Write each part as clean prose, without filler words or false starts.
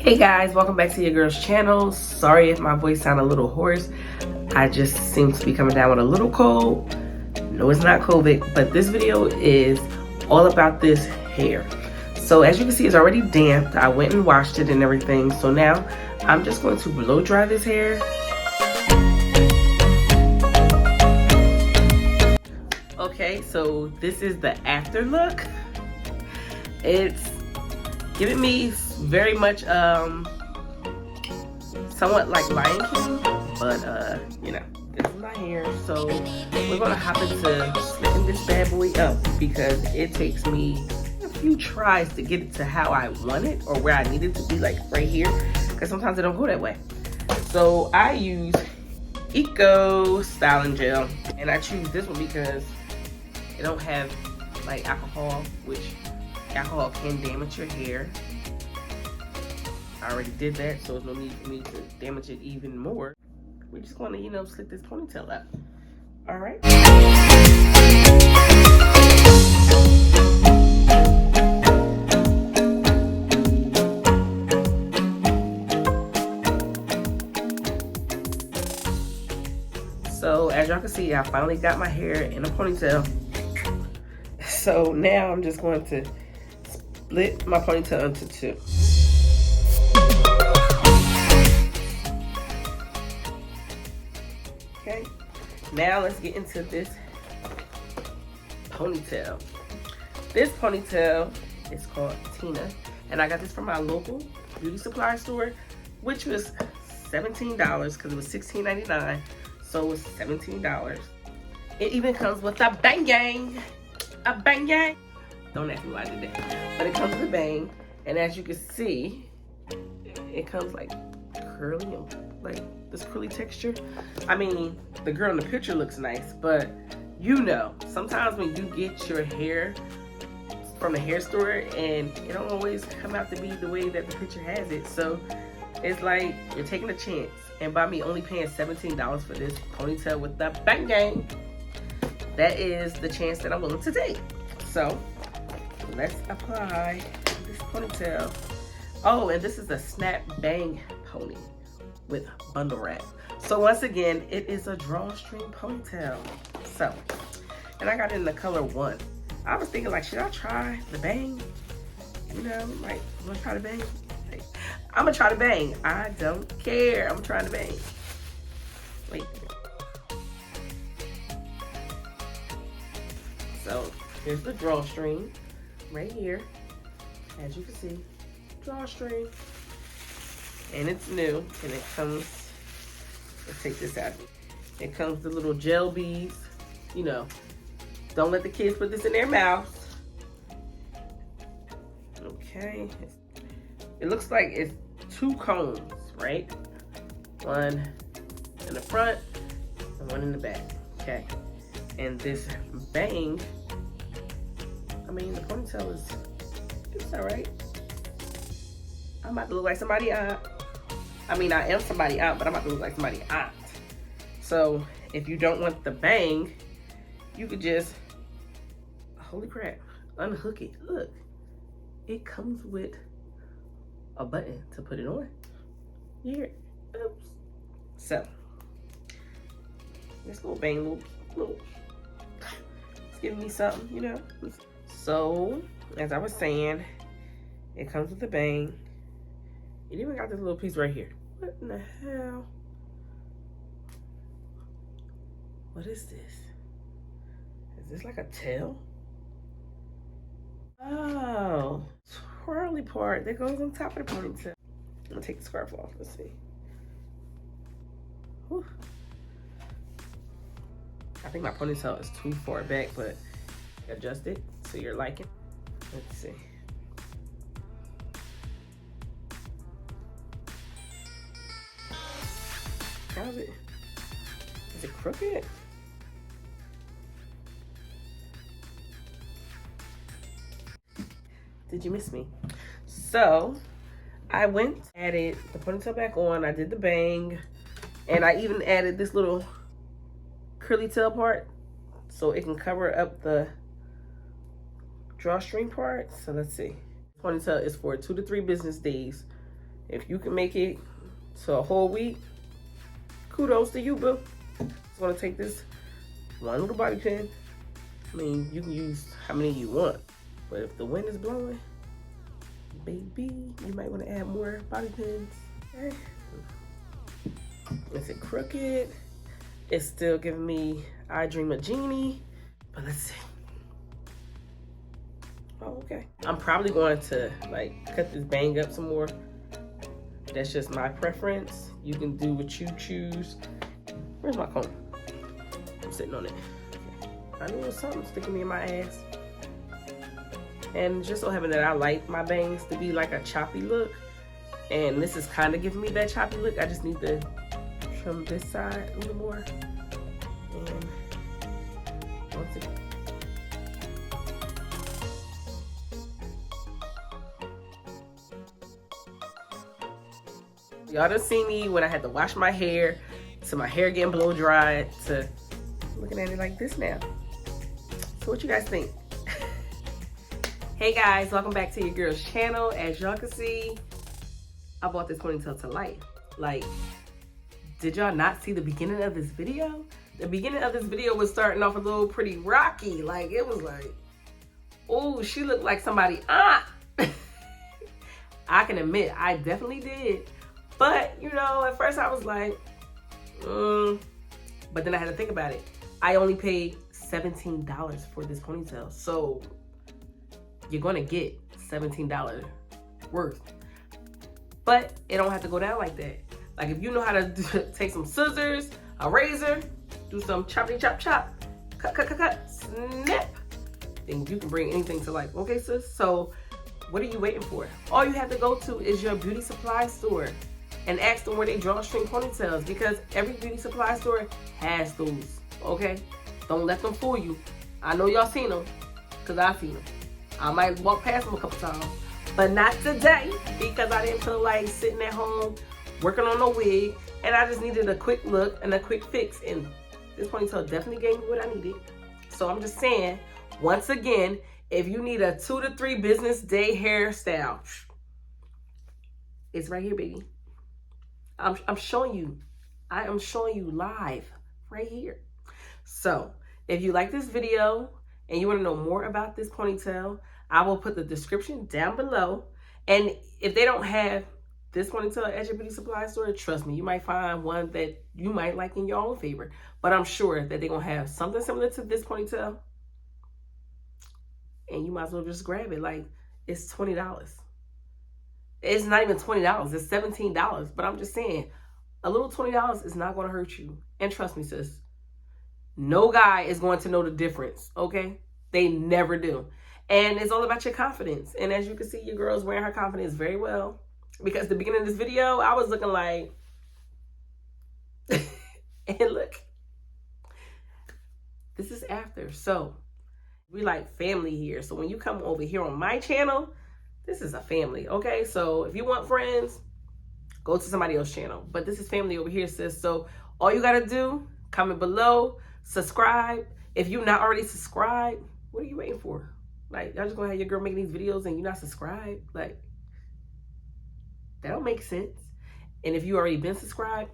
Hey guys, welcome back to your girl's channel. Sorry if my voice sounds a little hoarse. I just seem to be coming down with a little cold. No, it's not COVID, but this video is all about this hair. So as you can see, it's already damp. I went and washed it and everything. So now I'm just going to blow dry this hair. Okay, so this is the after look. It's giving me very much somewhat like Lion King, but you know, this is my hair. So we're gonna hop into slicking this bad boy up because it takes me a few tries to get it to how I want it or where I need it to be, like right here, because sometimes it don't go that way. So I use Eco styling gel, and I choose this one because it don't have like alcohol, which alcohol can damage your hair. I already did that, so there's no need for me to damage it even more. We're just going to, you know, slick this ponytail up. All right. So as y'all can see, I finally got my hair in a ponytail. So now I'm just going to split my ponytail into two. Okay, now let's get into this ponytail. This ponytail is called Tina, and I got this from my local beauty supply store, which was $17 because it was $16.99, so it was $17. It even comes with a bang gang. A bang gang. Don't ask me why I did that. But it comes with a bang, and as you can see, it comes like curly and like this curly texture. I mean, the girl in the picture looks nice, but you know, sometimes when you get your hair from the hair store and it don't always come out to be the way that the picture has it. So it's like you're taking a chance, and by me only paying $17 for this ponytail with the bang gang, that is the chance that I'm willing to take. So let's apply this ponytail. Oh, and this is a snap bang pony with bundle wrap. So once again, it is a drawstring ponytail. So, and I got it in the color 1. I was thinking like, should I try the bang? You know, like, wanna try the bang? Like, I'm gonna try the bang. I don't care. I'm trying to bang. Wait. So here's the drawstring right here. As you can see, drawstring. And it's new, and it comes, let's take this out. It comes with little gel beads. You know, don't let the kids put this in their mouths. Okay. It looks like it's 2 cones, right? One in the front and one in the back. Okay. And this bang, I mean, the ponytail is, it's all right. I'm about to look like somebody aunt. I mean, I am somebody aunt, but I'm about to look like somebody aunt. So if you don't want the bang, you could just, holy crap, unhook it. Look, it comes with a button to put it on. Here, oops. So this little bang, little, it's giving me something, you know. So as I was saying, it comes with a bang. It even got this little piece right here. What in the hell? What is this? Is this like a tail? Oh, twirly part that goes on top of the ponytail. I'm gonna take the scarf off. Let's see. Whew. I think my ponytail is too far back, but adjust it to your liking. Let's see. How's it? Is it crooked? Did you miss me? So I went, added the ponytail back on. I did the bang, and I even added this little curly tail part so it can cover up the drawstring part. So let's see. Ponytail is for 2 to 3 business days If you can make it to a whole week, kudos to you, boo. Just want to take this one little bobby pin. I mean, you can use how many you want, but if the wind is blowing, baby, you might want to add more bobby pins. Okay. Is it crooked? It's still giving me I Dream a Genie, but let's see. Oh, okay. I'm probably going to like cut this bang up some more. That's just my preference. You can do what you choose. Where's my comb? I'm sitting on it. I knew it was something sticking me in my ass. And just so happened that I like my bangs to be like a choppy look. And this is kind of giving me that choppy look. I just need to trim this side a little more. And once again. Y'all done seen me when I had to wash my hair, to my hair getting blow dried, to looking at it like this now. So what you guys think? Hey guys, welcome back to your girl's channel. As y'all can see, I bought this ponytail to life. Like, did y'all not see the beginning of this video? The beginning of this video was starting off a little pretty rocky. Like, it was like, oh, she looked like somebody aunt. I can admit, I definitely did. But, you know, at first I was like, but then I had to think about it. I only paid $17 for this ponytail. So you're gonna get $17 worth. But it don't have to go down like that. Like if you know how to take some scissors, a razor, do some choppity chop chop, cut, snap, then you can bring anything to life. Okay, sis? So what are you waiting for? All you have to go to is your beauty supply store and ask them where they drawstring ponytails, because every beauty supply store has those, okay? Don't let them fool you. I know y'all seen them, because I seen them. I might walk past them a couple times, but not today, because I didn't feel like sitting at home working on a wig, and I just needed a quick look and a quick fix, and this ponytail definitely gave me what I needed. So I'm just saying, once again, if you need a 2 to 3 business day hairstyle, it's right here, baby. I'm showing you. I am showing you live right here. So if you like this video and you want to know more about this ponytail, I will put the description down below. And if they don't have this ponytail at your beauty supply store, trust me, you might find one that you might like in your own favor. But I'm sure that they're going to have something similar to this ponytail. And you might as well just grab it. Like, it's $20. It's not even $20. It's $17. But I'm just saying, a little $20 is not going to hurt you. And trust me, sis, no guy is going to know the difference, okay? They never do. And it's all about your confidence. And as you can see, your girl's wearing her confidence very well. Because at the beginning of this video, I was looking like... and look. This is after. So, we like family here. So when you come over here on my channel, this is a family, okay? So if you want friends, go to somebody else's channel. But this is family over here, sis. So all you gotta do, comment below, subscribe. If you're not already subscribed, what are you waiting for? Like, y'all just gonna have your girl making these videos and you're not subscribed? Like, that don't make sense. And if you already been subscribed,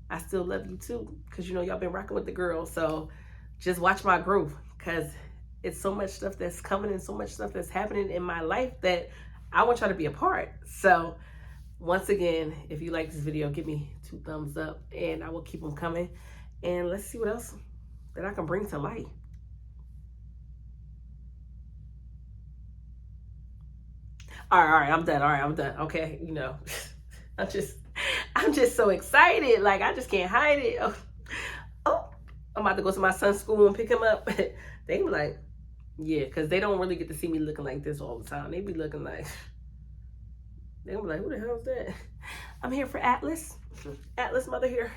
I still love you too. Because you know y'all been rocking with the girl. So just watch my growth. Because it's so much stuff that's coming and so much stuff that's happening in my life that I want y'all to be a part. So once again, if you like this video, give me 2 thumbs up and I will keep them coming. And let's see what else that I can bring to light. All right, I'm done. All right, I'm done. Okay, you know, I'm just so excited. Like, I just can't hide it. Oh, I'm about to go to my son's school and pick him up. They be like, yeah, because they don't really get to see me looking like this all the time. They be looking like, they gonna be like, who the hell is that? I'm here for Atlas. Atlas mother here.